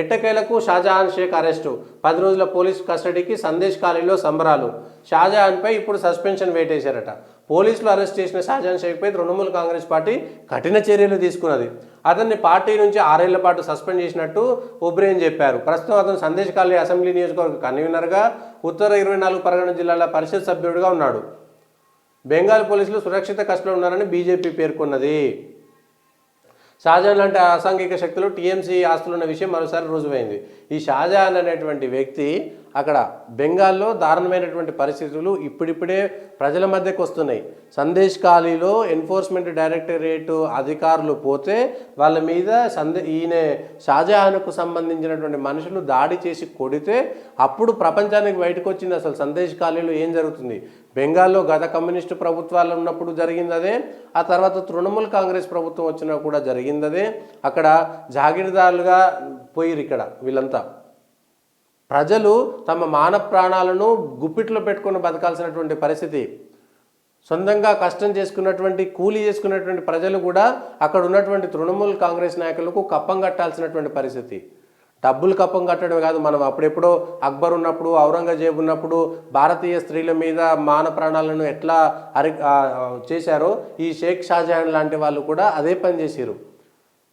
ఎట్టకేలకు షాజహాన్ షేక్ అరెస్టు 10 రోజుల పోలీసు కస్టడీకి సందేశ్ కాలనీలో సంబరాలు. షాజహాన్పై ఇప్పుడు సస్పెన్షన్ వేటేశారట. పోలీసులు అరెస్ట్ చేసిన షాజహాన్ షేక్పై తృణమూల్ కాంగ్రెస్ పార్టీ కఠిన చర్యలు తీసుకున్నది. అతన్ని పార్టీ నుంచి 6 ఏళ్ల పాటు సస్పెండ్ చేసినట్టు ఒబ్రేన్ చెప్పారు. ప్రస్తుతం అతను సందేశ్ కాలనీ అసెంబ్లీ నియోజకవర్గ కన్వీనర్గా, ఉత్తర 24 పరగణ జిల్లాల పరిషత్ సభ్యుడిగా ఉన్నాడు. బెంగాల్ పోలీసులు సురక్షిత కస్టడీలో ఉన్నారని బీజేపీ పేర్కొన్నది. షాజహాన్ లాంటి అసాంఘిక శక్తులు టీఎంసీ ఆస్తులున్న విషయం మరోసారి రుజువైంది. ఈ షాజహాన్ అనేటువంటి వ్యక్తి అక్కడ బెంగాల్లో దారుణమైనటువంటి పరిస్థితులు ఇప్పుడిప్పుడే ప్రజల మధ్యకు వస్తున్నాయి. సందేశ్ కాలనీలో ఎన్ఫోర్స్మెంట్ డైరెక్టరేట్ అధికారులు పోతే వాళ్ళ మీద ఈయన షాజహాన్కు సంబంధించినటువంటి మనుషులు దాడి చేసి కొడితే అప్పుడు ప్రపంచానికి బయటకు వచ్చింది అసలు సందేశ్ కాలనీలో ఏం జరుగుతుంది. బెంగాల్లో గత కమ్యూనిస్టు ప్రభుత్వాలు ఉన్నప్పుడు జరిగిందదే, ఆ తర్వాత తృణమూల్ కాంగ్రెస్ ప్రభుత్వం వచ్చినా కూడా జరిగిందదే. అక్కడ జాగీర్దారులుగా పోయిరు ఇక్కడ వీళ్ళంతా. ప్రజలు తమ మాన ప్రాణాలను గుప్పిట్లో పెట్టుకొని బతకాల్సినటువంటి పరిస్థితి. సొంతంగా కష్టం చేసుకున్నటువంటి కూలీ చేసుకున్నటువంటి ప్రజలు కూడా అక్కడ ఉన్నటువంటి తృణమూల్ కాంగ్రెస్ నాయకులకు కప్పం కట్టాల్సినటువంటి పరిస్థితి. డబ్బులు కప్పం కట్టడమే కాదు, మనం అప్పుడెప్పుడో అక్బర్ ఉన్నప్పుడు, ఔరంగజేబు ఉన్నప్పుడు భారతీయ స్త్రీల మీద మాన ప్రాణాలను ఎట్లా చేశారో ఈ షేక్ షాజహాన్ లాంటి వాళ్ళు కూడా అదే పని చేశారు.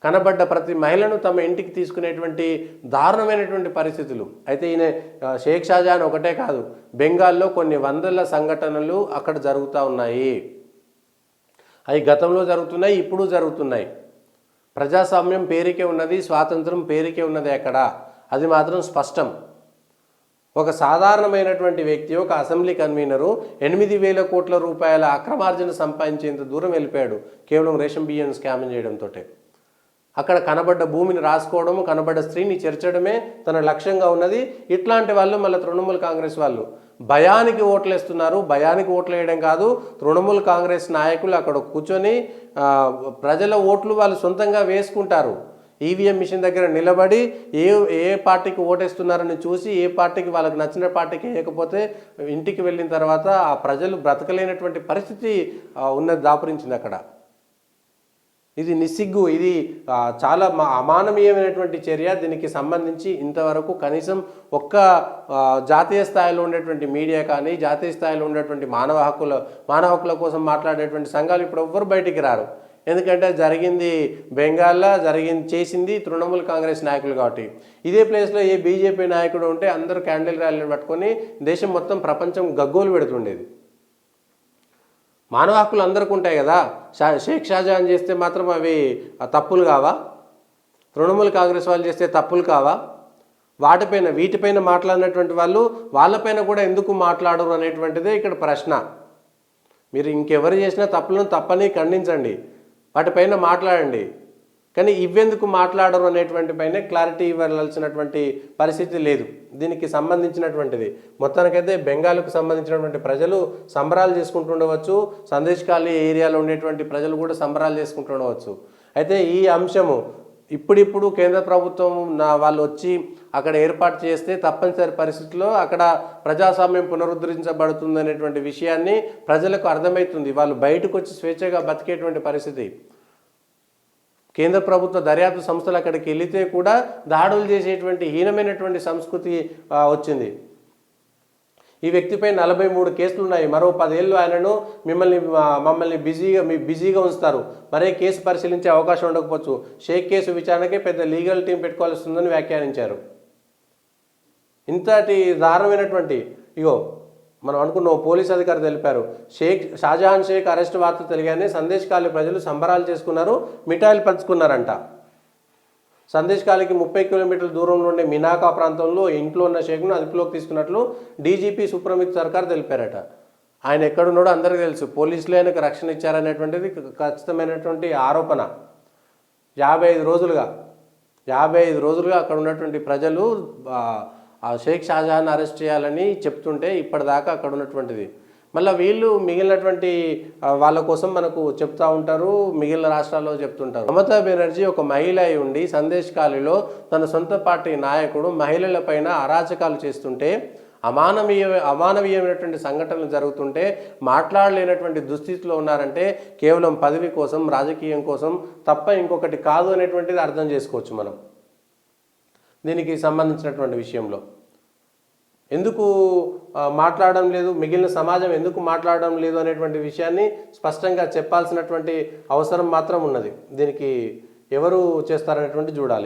కనబడ్డ ప్రతి మహిళను తమ ఇంటికి తీసుకునేటువంటి దారుణమైనటువంటి పరిస్థితులు. అయితే ఈయన షేక్ షాజహాన్ ఒకటే కాదు, బెంగాల్లో కొన్ని వందల సంఘటనలు అక్కడ జరుగుతూ ఉన్నాయి. అవి గతంలో జరుగుతున్నాయి, ఇప్పుడు జరుగుతున్నాయి. ప్రజాస్వామ్యం పేరుకే ఉన్నది, స్వాతంత్రం పేరుకే ఉన్నది అక్కడ, అది మాత్రం స్పష్టం. ఒక సాధారణమైనటువంటి వ్యక్తి, ఒక అసెంబ్లీ కన్వీనరు 8,000 కోట్ల రూపాయల అక్రమార్జన సంపాదించేంత దూరం వెళ్ళిపోయాడు కేవలం రేషన్ బియ్యం స్కామ్ చేయడంతో. అక్కడ కనబడ్డ భూమిని రాసుకోవడం, కనబడ్డ స్త్రీని చేర్చడమే తన లక్ష్యంగా ఉన్నది. ఇట్లాంటి వాళ్ళు మళ్ళీ తృణమూల్ కాంగ్రెస్ వాళ్ళు భయానికి ఓట్లు వేస్తున్నారు. భయానికి ఓట్లు వేయడం కాదు, తృణమూల్ కాంగ్రెస్ నాయకులు అక్కడ కూర్చొని ప్రజల ఓట్లు వాళ్ళు సొంతంగా వేసుకుంటారు. ఈవీఎం మిషన్ దగ్గర నిలబడి ఏ పార్టీకి ఓటేస్తున్నారని చూసి ఏ పార్టీకి వాళ్ళకి నచ్చిన పార్టీకి వేయకపోతే ఇంటికి వెళ్ళిన తర్వాత ఆ ప్రజలు బ్రతకలేనటువంటి పరిస్థితి ఉన్నది దాపురించింది అక్కడ. ఇది నిస్సిగ్గు, ఇది చాలా అమానవీయమైనటువంటి చర్య. దీనికి సంబంధించి ఇంతవరకు కనీసం ఒక్క జాతీయ స్థాయిలో ఉండేటువంటి మీడియా కానీ, జాతీయ స్థాయిలో ఉండేటువంటి మానవ హక్కుల కోసం మాట్లాడేటువంటి సంఘాలు ఇప్పుడు ఎవ్వరు బయటికి రారు. ఎందుకంటే జరిగింది బెంగాల్లో చేసింది తృణమూల్ కాంగ్రెస్ నాయకులు కాబట్టి. ఇదే ప్లేస్లో ఏ బీజేపీ నాయకుడు ఉంటే అందరూ క్యాండిల్ ర్యాలీలు పట్టుకొని దేశం మొత్తం ప్రపంచం గగ్గోలు పెడుతుండేది. మానవ హక్కులు అందరికీ ఉంటాయి కదా. షేక్ షాజహాన్ చేస్తే మాత్రం అవి తప్పులు కావా? తృణమూల్ కాంగ్రెస్ వాళ్ళు చేస్తే తప్పులు కావా? వీటిపైన మాట్లాడినటువంటి వాళ్ళు వాళ్ళపైన కూడా ఎందుకు మాట్లాడరు అనేటువంటిదే ఇక్కడ ప్రశ్న. మీరు ఇంకెవరు చేసినా తప్పులను తప్పని ఖండించండి, వాటిపైన మాట్లాడండి. కానీ ఇవెందుకు మాట్లాడరు అనేటువంటి పైన క్లారిటీ ఇవ్వాల్సినటువంటి పరిస్థితి లేదు దీనికి సంబంధించినటువంటిది. మొత్తానికైతే బెంగాల్కు సంబంధించినటువంటి ప్రజలు సంబరాలు చేసుకుంటుండవచ్చు, సందేశ్ కాలనీ ఏరియాలో ఉండేటువంటి ప్రజలు కూడా సంబరాలు చేసుకుంటుండవచ్చు. అయితే ఈ అంశము ఇప్పుడిప్పుడు కేంద్ర ప్రభుత్వం వాళ్ళు వచ్చి అక్కడ ఏర్పాటు చేస్తే తప్పనిసరి పరిస్థితుల్లో అక్కడ ప్రజాస్వామ్యం పునరుద్ధరించబడుతుంది అనేటువంటి విషయాన్ని ప్రజలకు అర్థమవుతుంది. వాళ్ళు బయటకు వచ్చి స్వేచ్ఛగా బతికేటువంటి పరిస్థితి. కేంద్ర ప్రభుత్వ దర్యాప్తు సంస్థలు అక్కడికి వెళితే కూడా దాడులు చేసేటువంటి హీనమైనటువంటి సంస్కృతి వచ్చింది. ఈ వ్యక్తిపై 43 కేసులు ఉన్నాయి. మరో 10 ఏళ్ళు ఆయనను మమ్మల్ని బిజీగా ఉంచుతారు, మరే కేసు పరిశీలించే అవకాశం ఉండకపోవచ్చు. షేక్ కేసు విచారణకే పెద్ద లీగల్ టీం పెట్టుకోవాల్సి వస్తుందని వ్యాఖ్యానించారు. ఇంతటి దారుణమైనటువంటి మనం అనుకున్న పోలీస్ అధికారి తెలిపారు, షాజహాన్ షేక్ అరెస్ట్ వార్త తెలియగానే సందేశ్ కాలనీ ప్రజలు సంబరాలు చేసుకున్నారు, మిఠాయిలు పంచుకున్నారంట. సందేశ్ కాలనీకి 30 కిలోమీటర్ల దూరంలో ఉండే మినాకా ప్రాంతంలో ఇంట్లో ఉన్న షేక్ను అదుపులోకి తీసుకున్నట్లు డీజీపీ సుప్రమిత్ సర్కార్ తెలిపారట. ఆయన ఎక్కడున్నాడో అందరికీ తెలుసు, పోలీసులే ఆయనకు రక్షణ ఇచ్చారనేటువంటిది ఖచ్చితమైనటువంటి ఆరోపణ. 55 రోజులుగా అక్కడ ఉన్నటువంటి ప్రజలు షేక్ షాజహాన్ అరెస్ట్ చేయాలని చెప్తుంటే ఇప్పటిదాకా అక్కడ ఉన్నటువంటిది. మళ్ళీ వీళ్ళు మిగిలినటువంటి వాళ్ళ కోసం మనకు చెప్తూ ఉంటారు, మిగిలిన రాష్ట్రాల్లో చెప్తుంటారు. మమతా బెనర్జీ ఒక మహిళ అయి ఉండి సందేశ్ కాలనీలో తన సొంత పార్టీ నాయకుడు మహిళలపైన అరాచకాలు చేస్తుంటే, అమానవీయమైనటువంటి సంఘటనలు జరుగుతుంటే మాట్లాడలేనటువంటి దుస్థితిలో ఉన్నారంటే కేవలం పదవి కోసం, రాజకీయం కోసం తప్ప ఇంకొకటి కాదు అనేటువంటిది అర్థం చేసుకోవచ్చు మనం. దీనికి సంబంధించినటువంటి విషయంలో ఎందుకు మాట్లాడడం లేదు, మిగిలిన సమాజం ఎందుకు మాట్లాడడం లేదు అనేటువంటి విషయాన్ని స్పష్టంగా చెప్పాల్సినటువంటి అవసరం మాత్రం ఉన్నది. దీనికి ఎవరు చేస్తారనేటువంటి చూడాలి.